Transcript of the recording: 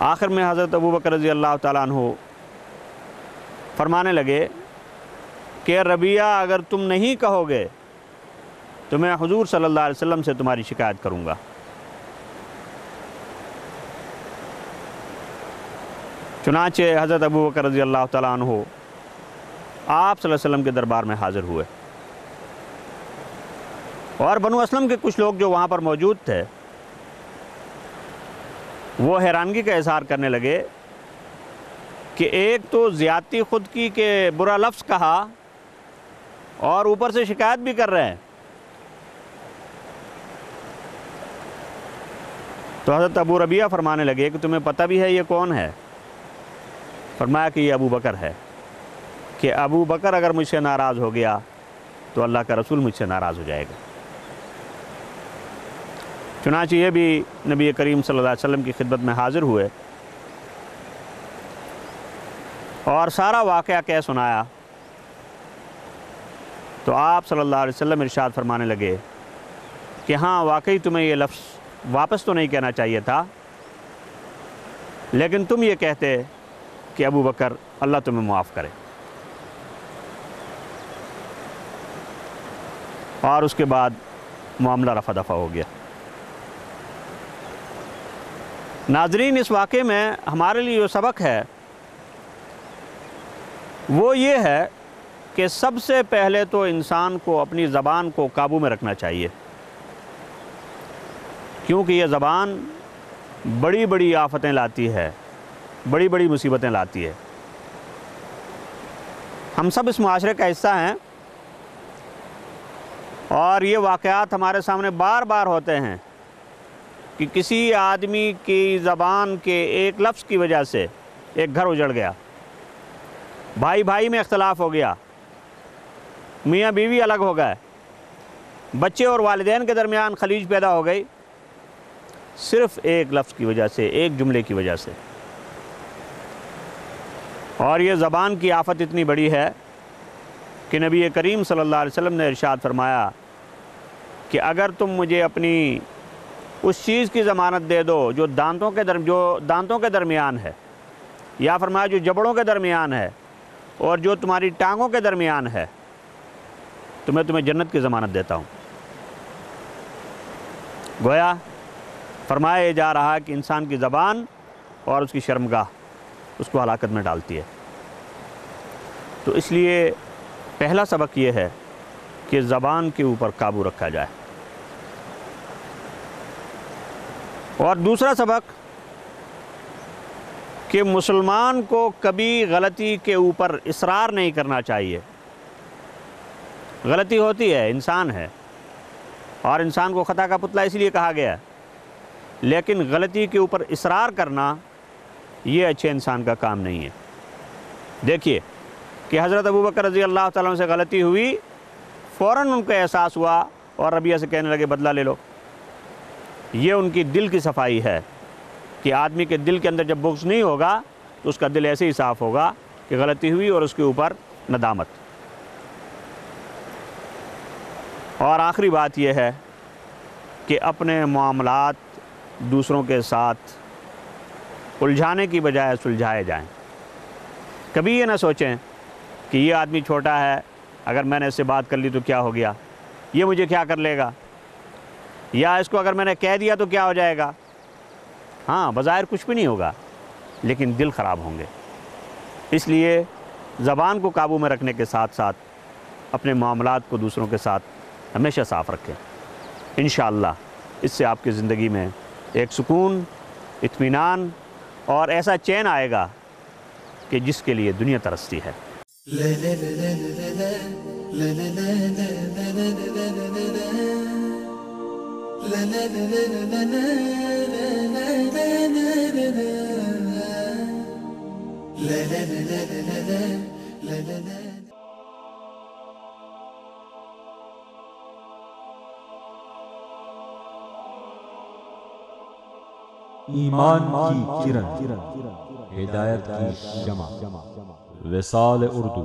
آخر میں حضرت ابو بکر رضی اللہ تعالیٰ عنہ فرمانے لگے کہ ربیہ اگر تم نہیں کہو گے تو میں حضور صلی اللہ علیہ وسلم سے تمہاری شکایت کروں گا۔ چنانچہ حضرت ابو بکر رضی اللہ تعالیٰ عنہ آپ صلی اللہ علیہ وسلم کے دربار میں حاضر ہوئے، اور بنو اسلم کے کچھ لوگ جو وہاں پر موجود تھے وہ حیرانگی کا اظہار کرنے لگے کہ ایک تو زیادتی خود کی کہ برا لفظ کہا اور اوپر سے شکایت بھی کر رہے ہیں۔ تو حضرت ابو ربیعہ فرمانے لگے کہ تمہیں پتہ بھی ہے یہ کون ہے؟ فرمایا کہ یہ ابو بکر ہے، کہ ابو بکر اگر مجھ سے ناراض ہو گیا تو اللہ کا رسول مجھ سے ناراض ہو جائے گا۔ چنانچہ یہ بھی نبی کریم صلی اللہ علیہ وسلم کی خدمت میں حاضر ہوئے اور سارا واقعہ کہہ سنایا۔ تو آپ صلی اللہ علیہ وسلم ارشاد فرمانے لگے کہ ہاں واقعی تمہیں یہ لفظ واپس تو نہیں کہنا چاہیے تھا، لیکن تم یہ کہتے کہ ابو بکر اللہ تمہیں معاف کرے۔ اور اس کے بعد معاملہ رفع دفع ہو گیا۔ ناظرین، اس واقعے میں ہمارے لیے جو سبق ہے وہ یہ ہے کہ سب سے پہلے تو انسان کو اپنی زبان کو قابو میں رکھنا چاہیے، کیونکہ یہ زبان بڑی بڑی آفتیں لاتی ہے، بڑی بڑی مصیبتیں لاتی ہے۔ ہم سب اس معاشرے کا حصہ ہیں اور یہ واقعات ہمارے سامنے بار بار ہوتے ہیں کہ کسی آدمی کی زبان کے ایک لفظ کی وجہ سے ایک گھر اجڑ گیا، بھائی بھائی میں اختلاف ہو گیا، میاں بیوی الگ ہو گئے، بچے اور والدین کے درمیان خلیج پیدا ہو گئی، صرف ایک لفظ کی وجہ سے، ایک جملے کی وجہ سے۔ اور یہ زبان کی آفت اتنی بڑی ہے کہ نبی کریم صلی اللہ علیہ وسلم نے ارشاد فرمایا کہ اگر تم مجھے اپنی اس چیز کی ضمانت دے دو جو دانتوں کے درمیان ہے، یا فرمایا جو جبڑوں کے درمیان ہے اور جو تمہاری ٹانگوں کے درمیان ہے، تو میں تمہیں جنت کی ضمانت دیتا ہوں۔ گویا فرمایا جا رہا ہے کہ انسان کی زبان اور اس کی شرمگاہ اس کو ہلاکت میں ڈالتی ہے۔ تو اس لیے پہلا سبق یہ ہے کہ زبان کے اوپر قابو رکھا جائے، اور دوسرا سبق کہ مسلمان کو کبھی غلطی کے اوپر اصرار نہیں کرنا چاہیے۔ غلطی ہوتی ہے، انسان ہے، اور انسان کو خطا کا پتلا اس لیے کہا گیا ہے، لیکن غلطی کے اوپر اصرار کرنا یہ اچھے انسان کا کام نہیں ہے۔ دیکھیے کہ حضرت ابو بکر رضی اللہ تعالیٰ عنہ سے غلطی ہوئی، فوراً ان کو احساس ہوا اور ربیعہ سے کہنے لگے بدلہ لے لو۔ یہ ان کی دل کی صفائی ہے کہ آدمی کے دل کے اندر جب بغض نہیں ہوگا تو اس کا دل ایسے ہی صاف ہوگا کہ غلطی ہوئی اور اس کے اوپر ندامت۔ اور آخری بات یہ ہے کہ اپنے معاملات دوسروں کے ساتھ الجھانے کی بجائے سلجھائے جائیں۔ کبھی یہ نہ سوچیں کہ یہ آدمی چھوٹا ہے، اگر میں نے اس سے بات کر لی تو کیا ہو گیا، یہ مجھے کیا کر لے گا، یا اس کو اگر میں نے کہہ دیا تو کیا ہو جائے گا۔ ہاں بظاہر کچھ بھی نہیں ہوگا، لیکن دل خراب ہوں گے۔ اس لیے زبان کو قابو میں رکھنے کے ساتھ ساتھ اپنے معاملات کو دوسروں کے ساتھ ہمیشہ صاف رکھیں۔ انشاءاللہ اس سے آپ کی زندگی میں ایک سکون، اطمینان اور ایسا چین آئے گا کہ جس کے لیے دنیا ترستی ہے۔ ایمان کی کرن، ہدایت کی شمع، وصال اردو۔